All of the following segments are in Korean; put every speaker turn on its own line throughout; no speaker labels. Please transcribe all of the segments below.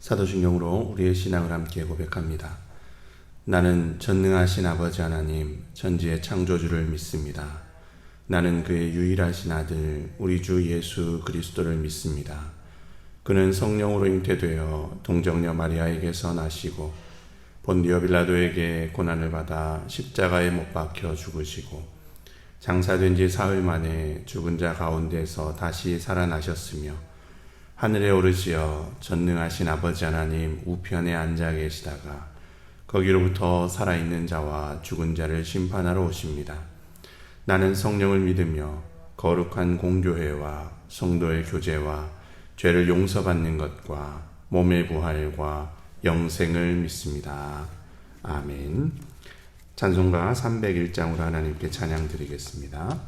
사도신경으로 우리의 신앙을 함께 고백합니다. 나는 전능하신 아버지 하나님, 천지의 창조주를 믿습니다. 나는 그의 유일하신 아들, 우리 주 예수 그리스도를 믿습니다. 그는 성령으로 잉태되어 동정녀 마리아에게서 나시고 본디오 빌라도에게 고난을 받아 십자가에 못 박혀 죽으시고 장사된 지 사흘 만에 죽은 자 가운데서 다시 살아나셨으며 하늘에 오르시어 전능하신 아버지 하나님 우편에 앉아 계시다가 거기로부터 살아있는 자와 죽은 자를 심판하러 오십니다. 나는 성령을 믿으며 거룩한 공교회와 성도의 교제와 죄를 용서받는 것과 몸의 부활과 영생을 믿습니다. 아멘. 찬송가 301장으로 하나님께 찬양 드리겠습니다.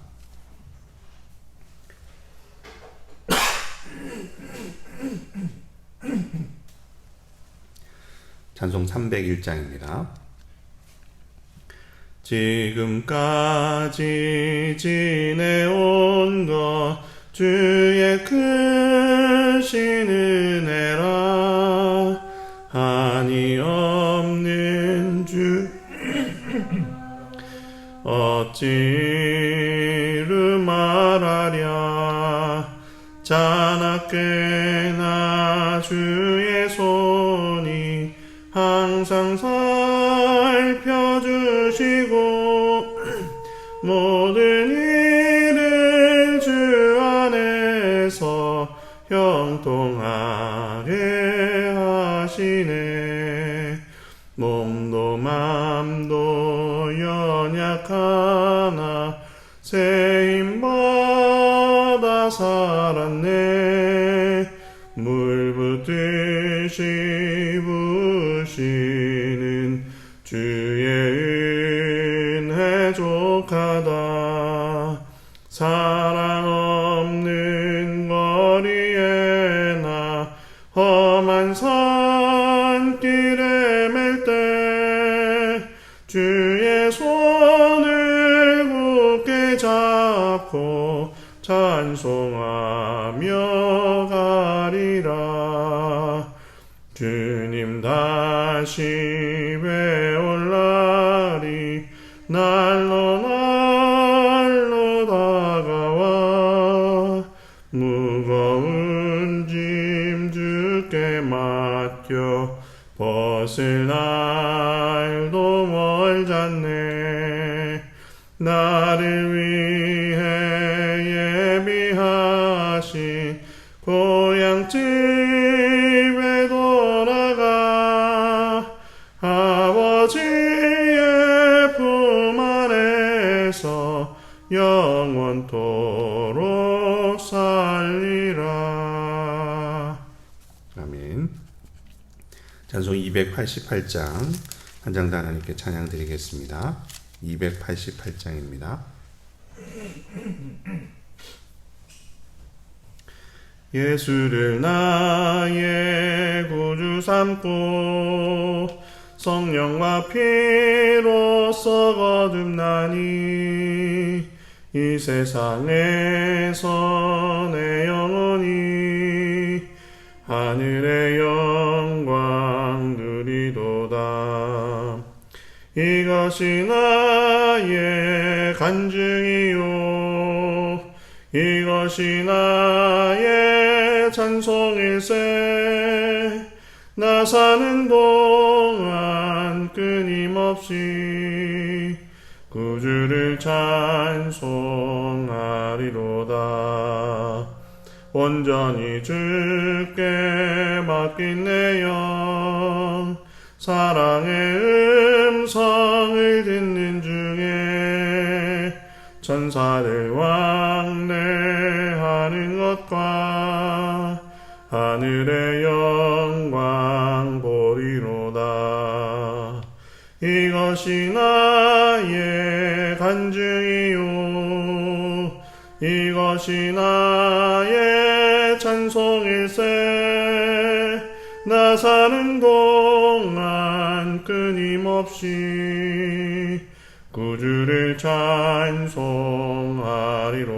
찬송 301장입니다. 지금까지 지내온 것 주의 크신 은혜라 한이 없는 주 어찌로 말하랴 자나깨나 주의 손이 항상 살펴주시고 모든 일을 주 안에서 형통하게 하시네. 몸도 맘도 연약하나 새 힘받아 살았네. 물 붓듯이 부으시는 주의 은혜 족하다. 사랑 없는 거리에 나 험한 산길에 맬 때 주의 손을 굳게 잡고 찬송하며 가리라. 주님 다시 배올 날이 날로 다가와 무거운 짐 주께 맡겨 벗을 날도 멀잖네. 나를 위해 예비하신 고향집에 돌아가 아버지의 품 안에서 영원토록 살리라. 아멘. 찬송 288장 한 장 더 하나님께 찬양 드리겠습니다. 288장입니다. 예수를 나의 구주 삼고 성령과 피로써 거듭나니 이 세상에서 내 영혼이 하늘의 영광 누리도다. 이것이 나의 간증이요 이것이 나의 찬송일세. 나 사는 동안 끊임없이 구주를 찬송하리로다. 온전히 주께 맡긴 내 영 사랑의 음성을 듣는 중에 천사들 왕래하는 것과 하늘의 영광 보리로다. 이것이 나의 간증이요 이것이 나의 찬송일세. 나 사는 동안 끊임없이 구주를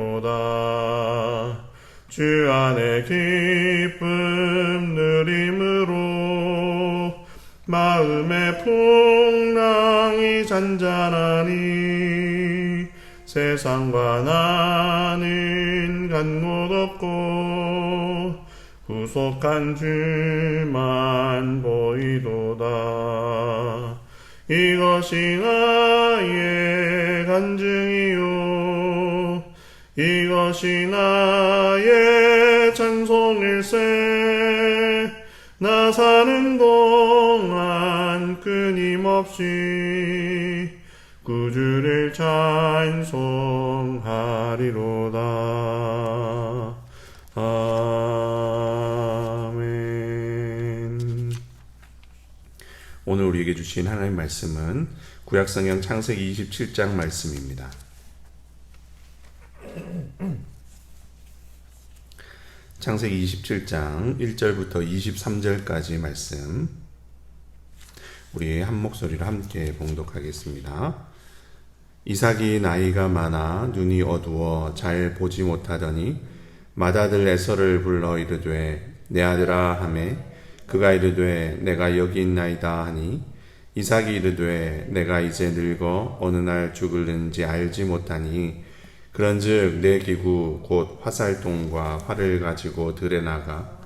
찬송하리로다. 주 안에 기쁨 누림으로 마음의 풍랑이 잔잔하니 세상과 나는 간못 없고 구속한 줄만 보이도다. 이것이 나의 간증이요 이것이 나의 찬송일세. 나 사는 동안 끊임없이 구주를 찬송하리로다. 아멘.
오늘 우리에게 주신 하나님의 말씀은 구약성경 창세기 27장 말씀입니다. 창세기 27장 1절부터 23절까지 말씀, 우리 한 목소리로 함께 봉독하겠습니다. 이삭이 나이가 많아 눈이 어두워 잘 보지 못하더니 맏아들 에서를 불러 이르되 내 아들아 하매 그가 이르되 내가 여기 있나이다 하니 이삭이 이르되 내가 이제 늙어 어느 날 죽을는지 알지 못하니 그런즉 내 기구 곧 화살통과 활을 가지고 들에 나가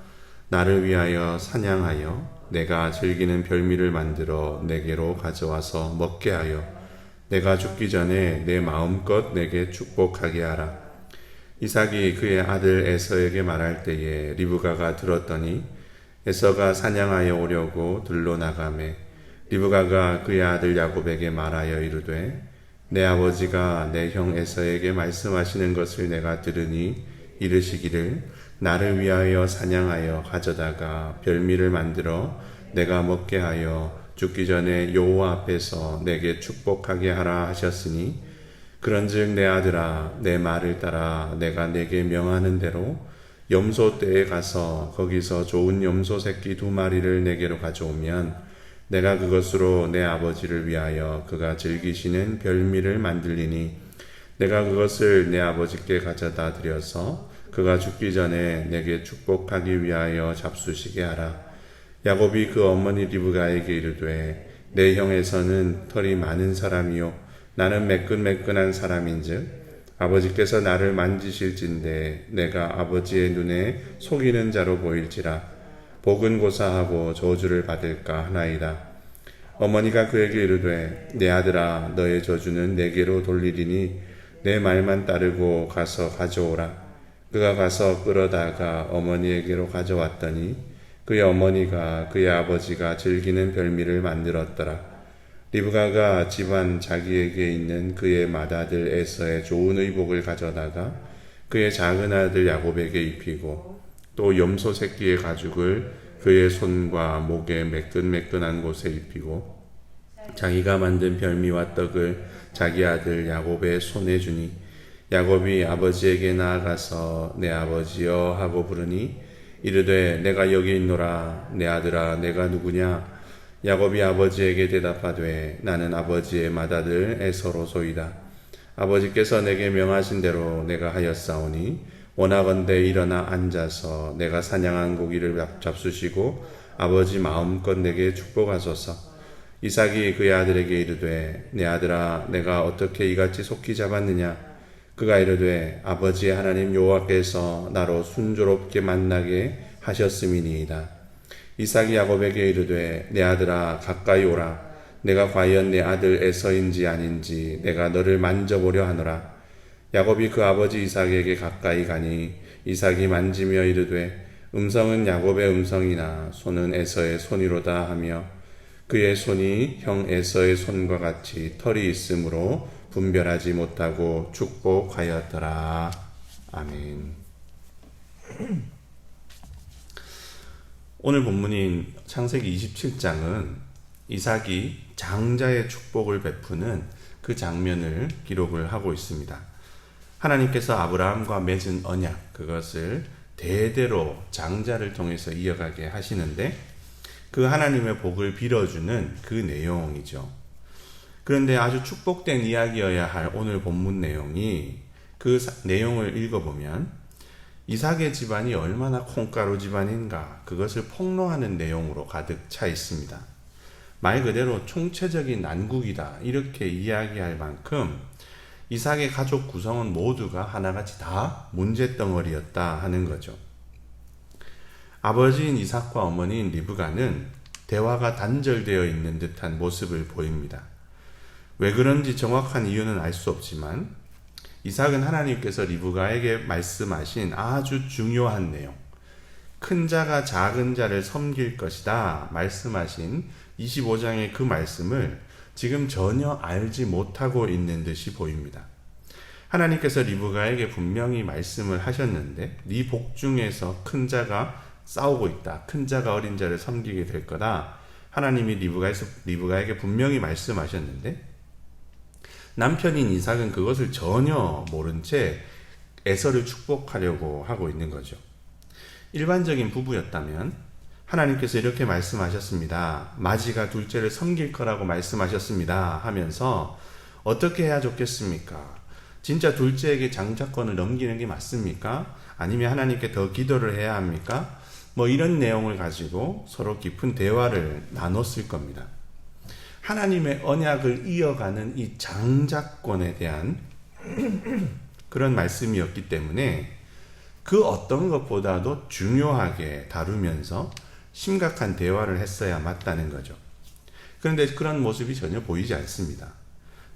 나를 위하여 사냥하여 내가 즐기는 별미를 만들어 내게로 가져와서 먹게 하여 내가 죽기 전에 내 마음껏 내게 축복하게 하라. 이삭이 그의 아들 에서에게 말할 때에 리브가가 들었더니 에서가 사냥하여 오려고 들로 나가매 리브가가 그의 아들 야곱에게 말하여 이르되 내 아버지가 내 형 에서에게 말씀하시는 것을 내가 들으니 이르시기를 나를 위하여 사냥하여 가져다가 별미를 만들어 내가 먹게 하여 죽기 전에 여호와 앞에서 내게 축복하게 하라 하셨으니 그런즉 내 아들아 내 말을 따라 내가 내게 명하는 대로 염소 떼에 가서 거기서 좋은 염소 새끼 2마리를 내게로 가져오면 내가 그것으로 내 아버지를 위하여 그가 즐기시는 별미를 만들리니 내가 그것을 내 아버지께 가져다 드려서 그가 죽기 전에 내게 축복하기 위하여 잡수시게 하라. 야곱이 그 어머니 리브가에게 이르되 내 형에서는 털이 많은 사람이요 나는 매끈매끈한 사람인즉 아버지께서 나를 만지실진데 내가 아버지의 눈에 속이는 자로 보일지라. 복은 고사하고 저주를 받을까 하나이다. 어머니가 그에게 이르되 내 아들아 너의 저주는 내게로 돌리리니 내 말만 따르고 가서 가져오라. 그가 가서 끌어다가 어머니에게로 가져왔더니 그의 어머니가 그의 아버지가 즐기는 별미를 만들었더라. 리브가가 집안 자기에게 있는 그의 맏아들 에서의 좋은 의복을 가져다가 그의 작은 아들 야곱에게 입히고 또 염소 새끼의 가죽을 그의 손과 목에 매끈매끈한 곳에 입히고 자기가 만든 별미와 떡을 자기 아들 야곱의 손에 주니 야곱이 아버지에게 나아가서 내 아버지여 하고 부르니 이르되 내가 여기 있노라. 내 아들아 내가 누구냐? 야곱이 아버지에게 대답하되 나는 아버지의 맏아들 에서로소이다. 아버지께서 내게 명하신 대로 내가 하였사오니 원하건대 일어나 앉아서 내가 사냥한 고기를 잡수시고 아버지 마음껏 내게 축복하소서. 이삭이 그의 아들에게 이르되 내 아들아 내가 어떻게 이같이 속히 잡았느냐? 그가 이르되 아버지의 하나님 여호와께서 나로 순조롭게 만나게 하셨음이니이다. 이삭이 야곱에게 이르되 내 아들아 가까이 오라. 내가 과연 내 아들 에서인지 아닌지 내가 너를 만져보려 하노라. 야곱이 그 아버지 이삭에게 가까이 가니 이삭이 만지며 이르되 음성은 야곱의 음성이나 손은 에서의 손이로다 하며 그의 손이 형 에서의 손과 같이 털이 있으므로 분별하지 못하고 축복하였더라. 아멘. 오늘 본문인 창세기 27장은 이삭이 장자의 축복을 베푸는 그 장면을 기록을 하고 있습니다. 하나님께서 아브라함과 맺은 언약, 그것을 대대로 장자를 통해서 이어가게 하시는데 그 하나님의 복을 빌어주는 그 내용이죠. 그런데 아주 축복된 이야기여야 할 오늘 본문 내용이 그 내용을 읽어보면 이삭의 집안이 얼마나 콩가루 집안인가 그것을 폭로하는 내용으로 가득 차 있습니다. 말 그대로 총체적인 난국이다 이렇게 이야기할 만큼 이삭의 가족 구성은 모두가 하나같이 다 문제덩어리였다 하는 거죠. 아버지인 이삭과 어머니인 리브가는 대화가 단절되어 있는 듯한 모습을 보입니다. 왜 그런지 정확한 이유는 알 수 없지만 이삭은 하나님께서 리브가에게 말씀하신 아주 중요한 내용, 큰 자가 작은 자를 섬길 것이다 말씀하신 25장의 그 말씀을 지금 전혀 알지 못하고 있는 듯이 보입니다. 하나님께서 리브가에게 분명히 말씀을 하셨는데 네 복중에서 큰 자가 싸우고 있다. 큰 자가 어린 자를 섬기게 될 거다. 하나님이 리브가에게 분명히 말씀하셨는데 남편인 이삭은 그것을 전혀 모른 채 에서를 축복하려고 하고 있는 거죠. 일반적인 부부였다면 하나님께서 이렇게 말씀하셨습니다. 마지가 둘째를 섬길 거라고 말씀하셨습니다 하면서 어떻게 해야 좋겠습니까? 진짜 둘째에게 장자권을 넘기는 게 맞습니까? 아니면 하나님께 더 기도를 해야 합니까? 이런 내용을 가지고 서로 깊은 대화를 나눴을 겁니다. 하나님의 언약을 이어가는 이 장자권에 대한 그런 말씀이었기 때문에 그 어떤 것보다도 중요하게 다루면서 심각한 대화를 했어야 맞다는 거죠. 그런데 그런 모습이 전혀 보이지 않습니다.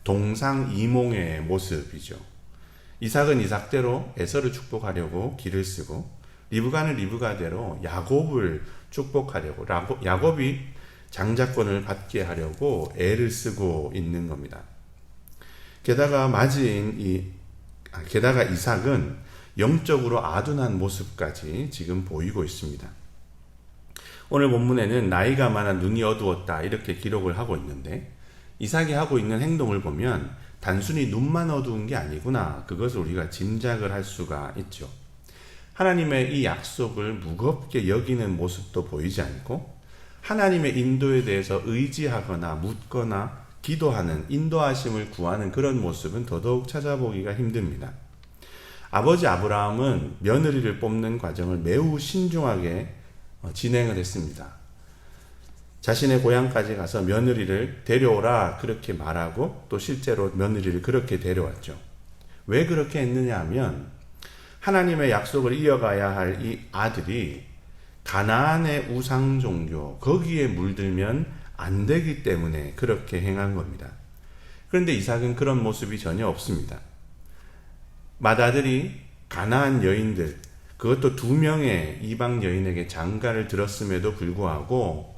동상이몽의 모습이죠. 이삭은 이삭대로 에서를 축복하려고 길을 쓰고 리브가는 리브가대로 야곱을 축복하려고 야곱이 장자권을 받게 하려고 애를 쓰고 있는 겁니다. 게다가 이삭은 영적으로 아둔한 모습까지 지금 보이고 있습니다. 오늘 본문에는 나이가 많아 눈이 어두웠다 이렇게 기록을 하고 있는데 이삭이 하고 있는 행동을 보면 단순히 눈만 어두운 게 아니구나 그것을 우리가 짐작을 할 수가 있죠. 하나님의 이 약속을 무겁게 여기는 모습도 보이지 않고 하나님의 인도에 대해서 의지하거나 묻거나 기도하는 인도하심을 구하는 그런 모습은 더더욱 찾아보기가 힘듭니다. 아버지 아브라함은 며느리를 뽑는 과정을 매우 신중하게 진행을 했습니다. 자신의 고향까지 가서 며느리를 데려오라 그렇게 말하고 또 실제로 며느리를 그렇게 데려왔죠. 왜 그렇게 했느냐 하면 하나님의 약속을 이어가야 할 이 아들이 가나안의 우상 종교 거기에 물들면 안 되기 때문에 그렇게 행한 겁니다. 그런데 이삭은 그런 모습이 전혀 없습니다. 맏아들이 가나안 여인들 그것도 2명의 이방 여인에게 장가를 들었음에도 불구하고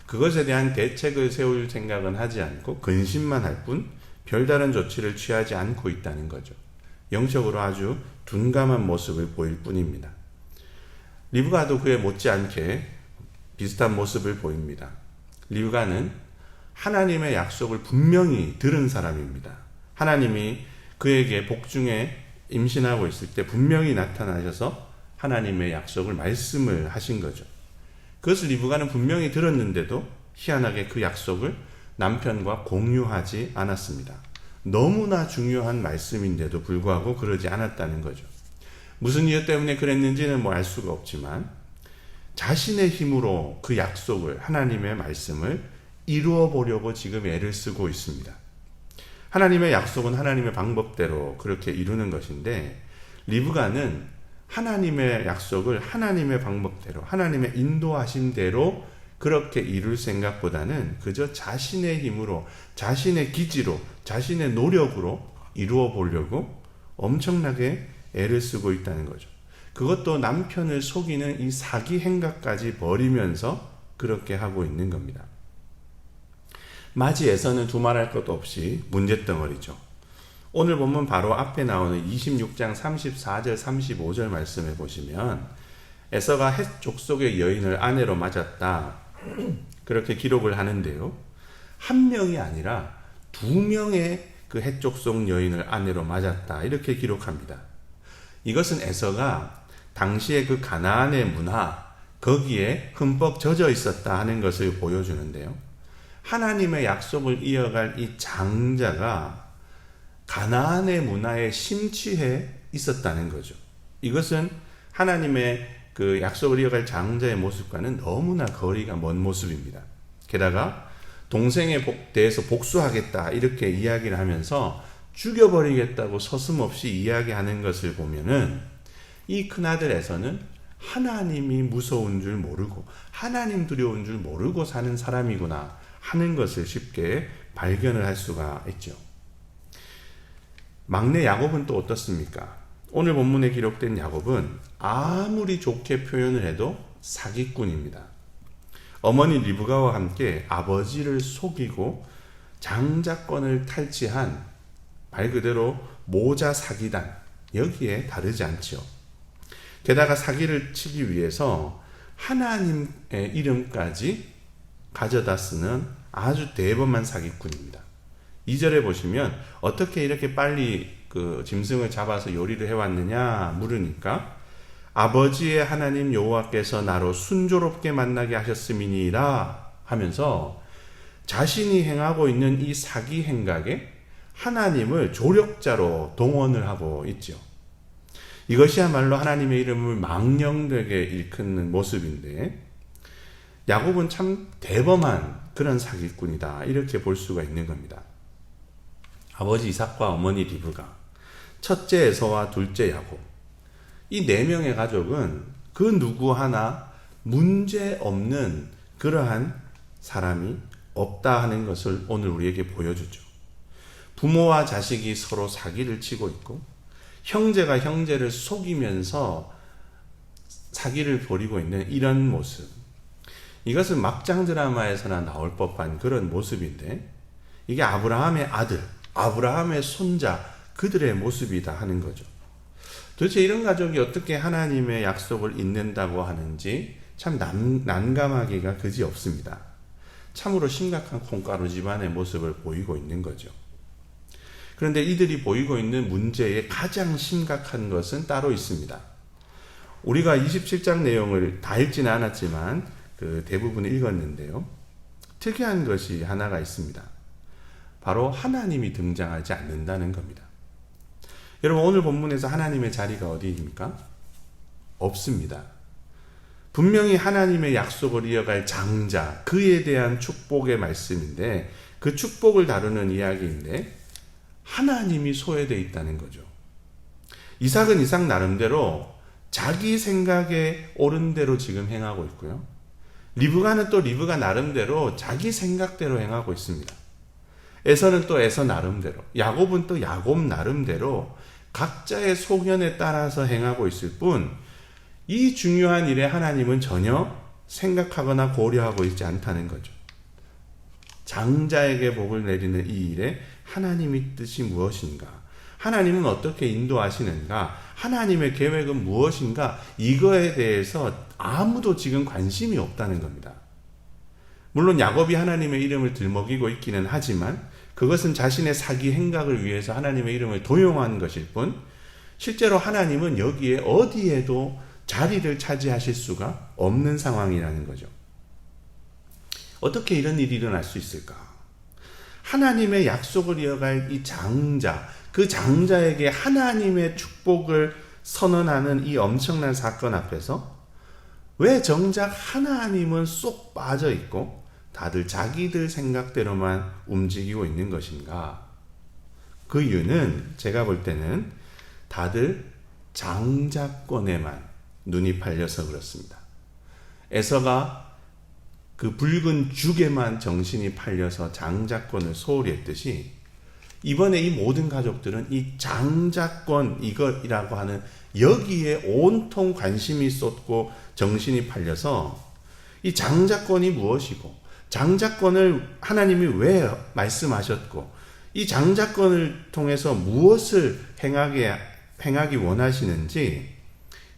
그것에 대한 대책을 세울 생각은 하지 않고 근심만 할 뿐 별다른 조치를 취하지 않고 있다는 거죠. 영적으로 아주 둔감한 모습을 보일 뿐입니다. 리브가도 그에 못지않게 비슷한 모습을 보입니다. 리브가는 하나님의 약속을 분명히 들은 사람입니다. 하나님이 그에게 복중에 임신하고 있을 때 분명히 나타나셔서 하나님의 약속을 말씀을 하신 거죠. 그것을 리브가는 분명히 들었는데도 희한하게 그 약속을 남편과 공유하지 않았습니다. 너무나 중요한 말씀인데도 불구하고 그러지 않았다는 거죠. 무슨 이유 때문에 그랬는지는 알 수가 없지만 자신의 힘으로 그 약속을 하나님의 말씀을 이루어 보려고 지금 애를 쓰고 있습니다. 하나님의 약속은 하나님의 방법대로 그렇게 이루는 것인데 리브가는 하나님의 약속을 하나님의 방법대로 하나님의 인도하심대로 그렇게 이룰 생각보다는 그저 자신의 힘으로 자신의 기지로 자신의 노력으로 이루어 보려고 엄청나게 애를 쓰고 있다는 거죠. 그것도 남편을 속이는 이 사기 행각까지 벌이면서 그렇게 하고 있는 겁니다. 맞이에서는 두말할 것도 없이 문제덩어리죠. 오늘 보면 바로 앞에 나오는 26장 34절 35절 말씀에 보시면 에서가 헷 족속의 여인을 아내로 맞았다 그렇게 기록을 하는데요. 한 명이 아니라 2명의 그 헷 족속 여인을 아내로 맞았다 이렇게 기록합니다. 이것은 에서가 당시의 그 가나안의 문화 거기에 흠뻑 젖어 있었다 하는 것을 보여주는데요. 하나님의 약속을 이어갈 이 장자가 가나안의 문화에 심취해 있었다는 거죠. 이것은 하나님의 그 약속을 이어갈 장자의 모습과는 너무나 거리가 먼 모습입니다. 게다가 동생에 대해서 복수하겠다 이렇게 이야기를 하면서 죽여버리겠다고 서슴없이 이야기하는 것을 보면은 이 큰아들에서는 하나님이 무서운 줄 모르고 하나님 두려운 줄 모르고 사는 사람이구나 하는 것을 쉽게 발견을 할 수가 있죠. 막내 야곱은 또 어떻습니까? 오늘 본문에 기록된 야곱은 아무리 좋게 표현을 해도 사기꾼입니다. 어머니 리브가와 함께 아버지를 속이고 장자권을 탈취한 말 그대로 모자 사기단, 여기에 다르지 않죠. 게다가 사기를 치기 위해서 하나님의 이름까지 가져다 쓰는 아주 대범한 사기꾼입니다. 2절에 보시면 어떻게 이렇게 빨리 그 짐승을 잡아서 요리를 해왔느냐 물으니까 아버지의 하나님 여호와께서 나로 순조롭게 만나게 하셨음이니라 하면서 자신이 행하고 있는 이 사기 행각에 하나님을 조력자로 동원을 하고 있죠. 이것이야말로 하나님의 이름을 망령되게 일컫는 모습인데 야곱은 참 대범한 그런 사기꾼이다 이렇게 볼 수가 있는 겁니다. 아버지 이삭과 어머니 리브가, 첫째 에서와 둘째 야곱, 이 4명의 가족은 그 누구 하나 문제 없는 그러한 사람이 없다 하는 것을 오늘 우리에게 보여주죠. 부모와 자식이 서로 사기를 치고 있고 형제가 형제를 속이면서 사기를 벌이고 있는 이런 모습, 이것은 막장 드라마에서나 나올 법한 그런 모습인데 이게 아브라함의 아들, 아브라함의 손자, 그들의 모습이다 하는 거죠. 도대체 이런 가족이 어떻게 하나님의 약속을 잇는다고 하는지 참 난감하기가 그지없습니다. 참으로 심각한 콩가루 집안의 모습을 보이고 있는 거죠. 그런데 이들이 보이고 있는 문제의 가장 심각한 것은 따로 있습니다. 우리가 27장 내용을 다 읽지는 않았지만 그 대부분 읽었는데요. 특이한 것이 하나가 있습니다. 바로 하나님이 등장하지 않는다는 겁니다. 여러분, 오늘 본문에서 하나님의 자리가 어디입니까? 없습니다. 분명히 하나님의 약속을 이어갈 장자, 그에 대한 축복의 말씀인데 그 축복을 다루는 이야기인데 하나님이 소외되어 있다는 거죠. 이삭은 이삭 나름대로 자기 생각에 옳은 대로 지금 행하고 있고요. 리브가는 또 리브가 나름대로 자기 생각대로 행하고 있습니다. 에서는 또 에서 나름대로, 야곱은 또 야곱 나름대로 각자의 소견에 따라서 행하고 있을 뿐, 이 중요한 일에 하나님은 전혀 생각하거나 고려하고 있지 않다는 거죠. 장자에게 복을 내리는 이 일에 하나님의 뜻이 무엇인가? 하나님은 어떻게 인도하시는가? 하나님의 계획은 무엇인가? 이거에 대해서 아무도 지금 관심이 없다는 겁니다. 물론 야곱이 하나님의 이름을 들먹이고 있기는 하지만 그것은 자신의 사기 행각을 위해서 하나님의 이름을 도용한 것일 뿐 실제로 하나님은 여기에 어디에도 자리를 차지하실 수가 없는 상황이라는 거죠. 어떻게 이런 일이 일어날 수 있을까? 하나님의 약속을 이어갈 이 장자, 그 장자에게 하나님의 축복을 선언하는 이 엄청난 사건 앞에서 왜 정작 하나님은 쏙 빠져 있고 다들 자기들 생각대로만 움직이고 있는 것인가? 그 이유는 제가 볼 때는 다들 장자권에만 눈이 팔려서 그렇습니다. 에서가 그 붉은 죽에만 정신이 팔려서 장자권을 소홀히 했듯이 이번에 이 모든 가족들은 이 장자권 이것이라고 하는 여기에 온통 관심이 쏟고 정신이 팔려서 이 장자권이 무엇이고 장자권을 하나님이 왜 말씀하셨고 이 장자권을 통해서 무엇을 행하기 원하시는지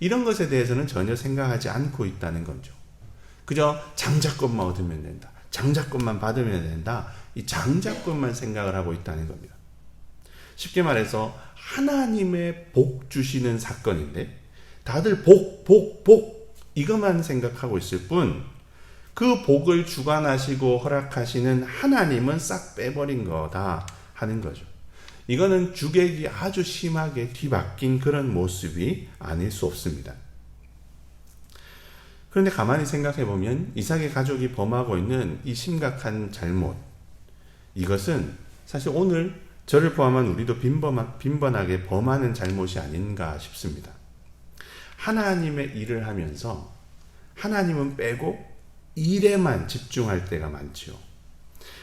이런 것에 대해서는 전혀 생각하지 않고 있다는 거죠. 그저 장자권만 얻으면 된다. 장자권만 받으면 된다. 이 장자권만 생각을 하고 있다는 겁니다. 쉽게 말해서 하나님의 복 주시는 사건인데 다들 복 이것만 생각하고 있을 뿐 그 복을 주관하시고 허락하시는 하나님은 싹 빼버린 거다 하는 거죠. 이거는 주객이 아주 심하게 뒤바뀐 그런 모습이 아닐 수 없습니다. 그런데 가만히 생각해 보면 이삭의 가족이 범하고 있는 이 심각한 잘못, 이것은 사실 오늘 저를 포함한 우리도 빈번하게 범하는 잘못이 아닌가 싶습니다. 하나님의 일을 하면서 하나님은 빼고 일에만 집중할 때가 많죠.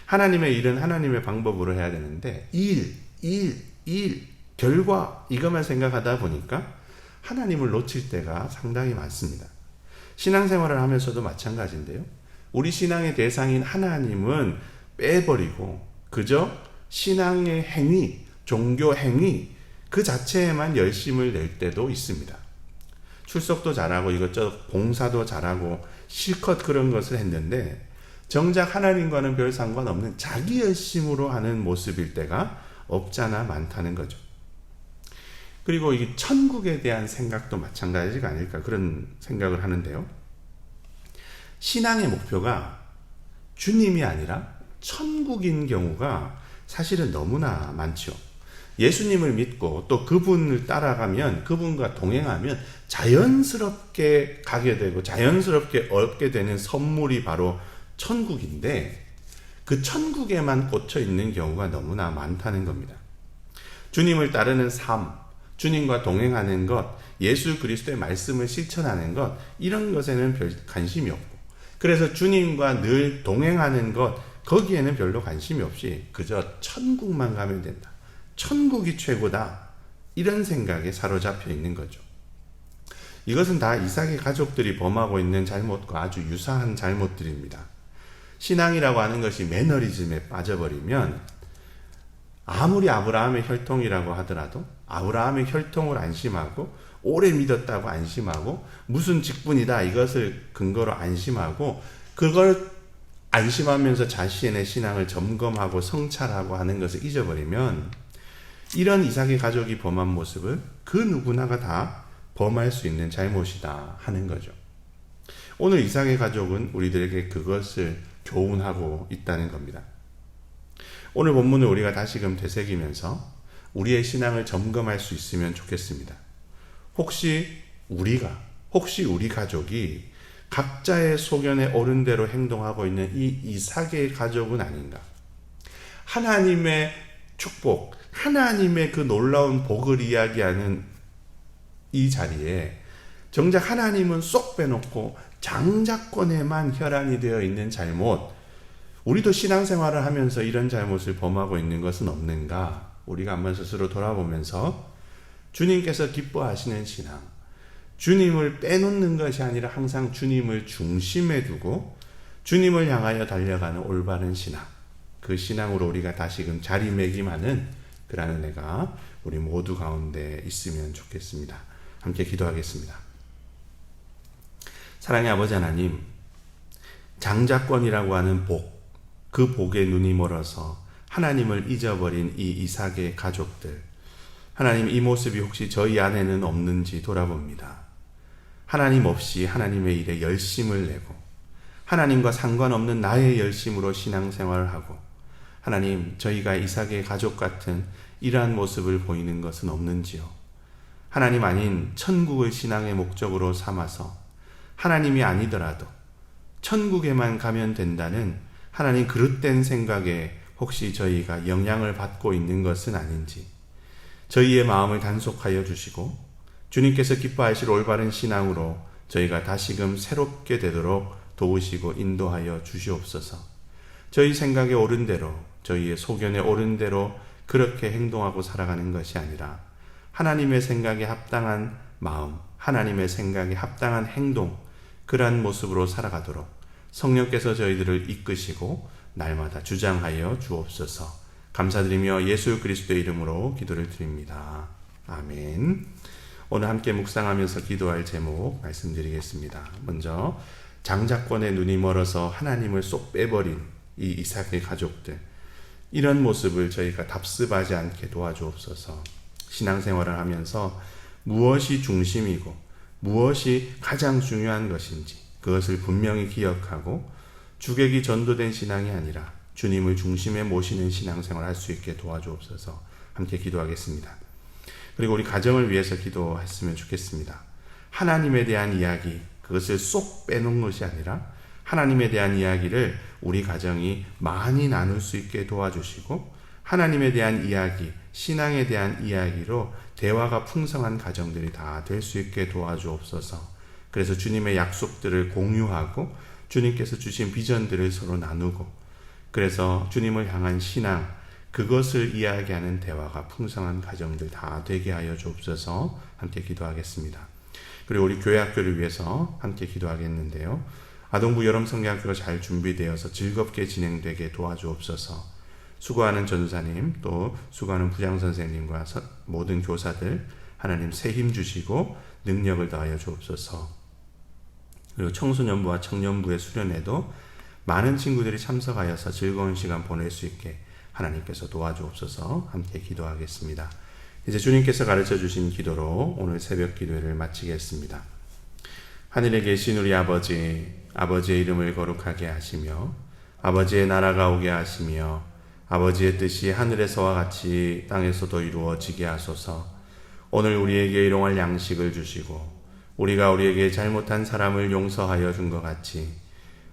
하나님의 일은 하나님의 방법으로 해야 되는데 일, 결과 이것만 생각하다 보니까 하나님을 놓칠 때가 상당히 많습니다. 신앙생활을 하면서도 마찬가지인데요. 우리 신앙의 대상인 하나님은 빼버리고 그저 신앙의 행위, 종교 행위 그 자체에만 열심을 낼 때도 있습니다. 출석도 잘하고 이것저것 봉사도 잘하고 실컷 그런 것을 했는데 정작 하나님과는 별 상관없는 자기 열심으로 하는 모습일 때가 없잖아 많다는 거죠. 그리고 이 천국에 대한 생각도 마찬가지가 아닐까 그런 생각을 하는데요. 신앙의 목표가 주님이 아니라 천국인 경우가 사실은 너무나 많죠. 예수님을 믿고 또 그분을 따라가면 그분과 동행하면 자연스럽게 가게 되고 자연스럽게 얻게 되는 선물이 바로 천국인데 그 천국에만 꽂혀 있는 경우가 너무나 많다는 겁니다. 주님을 따르는 삶, 주님과 동행하는 것, 예수 그리스도의 말씀을 실천하는 것 이런 것에는 별 관심이 없고 그래서 주님과 늘 동행하는 것 거기에는 별로 관심이 없이 그저 천국만 가면 된다. 천국이 최고다. 이런 생각에 사로잡혀 있는 거죠. 이것은 다 이삭의 가족들이 범하고 있는 잘못과 아주 유사한 잘못들입니다. 신앙이라고 하는 것이 매너리즘에 빠져버리면 아무리 아브라함의 혈통이라고 하더라도 아브라함의 혈통을 안심하고 오래 믿었다고 안심하고 무슨 직분이다 이것을 근거로 안심하고 그걸 안심하면서 자신의 신앙을 점검하고 성찰하고 하는 것을 잊어버리면 이런 이삭의 가족이 범한 모습을 그 누구나가 다 범할 수 있는 잘못이다 하는 거죠. 오늘 이삭의 가족은 우리들에게 그것을 교훈하고 있다는 겁니다. 오늘 본문을 우리가 다시금 되새기면서 우리의 신앙을 점검할 수 있으면 좋겠습니다. 혹시 우리 가족이 각자의 소견에 옳은 대로 행동하고 있는 이 이삭의 가족은 아닌가? 하나님의 축복, 하나님의 그 놀라운 복을 이야기하는 이 자리에 정작 하나님은 쏙 빼놓고 장자권에만 혈안이 되어 있는 잘못, 우리도 신앙생활을 하면서 이런 잘못을 범하고 있는 것은 없는가? 우리가 한번 스스로 돌아보면서 주님께서 기뻐하시는 신앙, 주님을 빼놓는 것이 아니라 항상 주님을 중심에 두고 주님을 향하여 달려가는 올바른 신앙, 그 신앙으로 우리가 다시금 자리매김하는 그런 은혜가 우리 모두 가운데 있으면 좋겠습니다. 함께 기도하겠습니다. 사랑의 아버지 하나님, 장자권이라고 하는 복, 그 복에 눈이 멀어서 하나님을 잊어버린 이 이삭의 가족들, 하나님 이 모습이 혹시 저희 안에는 없는지 돌아봅니다. 하나님 없이 하나님의 일에 열심을 내고 하나님과 상관없는 나의 열심으로 신앙생활을 하고 하나님 저희가 이삭의 가족 같은 이러한 모습을 보이는 것은 없는지요. 하나님 아닌 천국을 신앙의 목적으로 삼아서 하나님이 아니더라도 천국에만 가면 된다는 하나님 그릇된 생각에 혹시 저희가 영향을 받고 있는 것은 아닌지 저희의 마음을 단속하여 주시고 주님께서 기뻐하실 올바른 신앙으로 저희가 다시금 새롭게 되도록 도우시고 인도하여 주시옵소서. 저희 생각에 옳은 대로 저희의 소견에 옳은 대로 그렇게 행동하고 살아가는 것이 아니라 하나님의 생각에 합당한 마음, 하나님의 생각에 합당한 행동, 그러한 모습으로 살아가도록 성령께서 저희들을 이끄시고 날마다 주장하여 주옵소서. 감사드리며 예수 그리스도의 이름으로 기도를 드립니다. 아멘. 오늘 함께 묵상하면서 기도할 제목 말씀드리겠습니다. 먼저 장자권에 눈이 멀어서 하나님을 쏙 빼버린 이 이삭의 가족들, 이런 모습을 저희가 답습하지 않게 도와주옵소서. 신앙생활을 하면서 무엇이 중심이고 무엇이 가장 중요한 것인지 그것을 분명히 기억하고 주객이 전도된 신앙이 아니라 주님을 중심에 모시는 신앙생활을 할 수 있게 도와주옵소서. 함께 기도하겠습니다. 그리고 우리 가정을 위해서 기도했으면 좋겠습니다. 하나님에 대한 이야기, 그것을 쏙 빼놓은 것이 아니라 하나님에 대한 이야기를 우리 가정이 많이 나눌 수 있게 도와주시고 하나님에 대한 이야기, 신앙에 대한 이야기로 대화가 풍성한 가정들이 다 될 수 있게 도와주옵소서. 그래서 주님의 약속들을 공유하고 주님께서 주신 비전들을 서로 나누고 그래서 주님을 향한 신앙, 그것을 이야기하는 대화가 풍성한 가정들 다 되게 하여 주옵소서. 함께 기도하겠습니다. 그리고 우리 교회 학교를 위해서 함께 기도하겠는데요. 아동부 여름성경학교가 잘 준비되어서 즐겁게 진행되게 도와주옵소서. 수고하는 전도사님, 또 수고하는 부장선생님과 모든 교사들 하나님 새 힘 주시고 능력을 더하여 주옵소서. 그리고 청소년부와 청년부의 수련회도 많은 친구들이 참석하여서 즐거운 시간 보낼 수 있게 하나님께서 도와주옵소서. 함께 기도하겠습니다. 이제 주님께서 가르쳐 주신 기도로 오늘 새벽 기도회를 마치겠습니다. 하늘에 계신 우리 아버지, 아버지의 이름을 거룩하게 하시며 아버지의 나라가 오게 하시며 아버지의 뜻이 하늘에서와 같이 땅에서도 이루어지게 하소서. 오늘 우리에게 일용할 양식을 주시고 우리가 우리에게 잘못한 사람을 용서하여 준 것 같이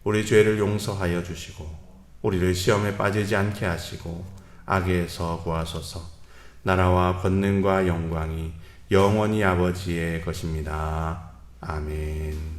우리 죄를 용서하여 주시고 우리를 시험에 빠지지 않게 하시고 악에서 구하소서. 나라와 권능과 영광이 영원히 아버지의 것입니다. 아멘.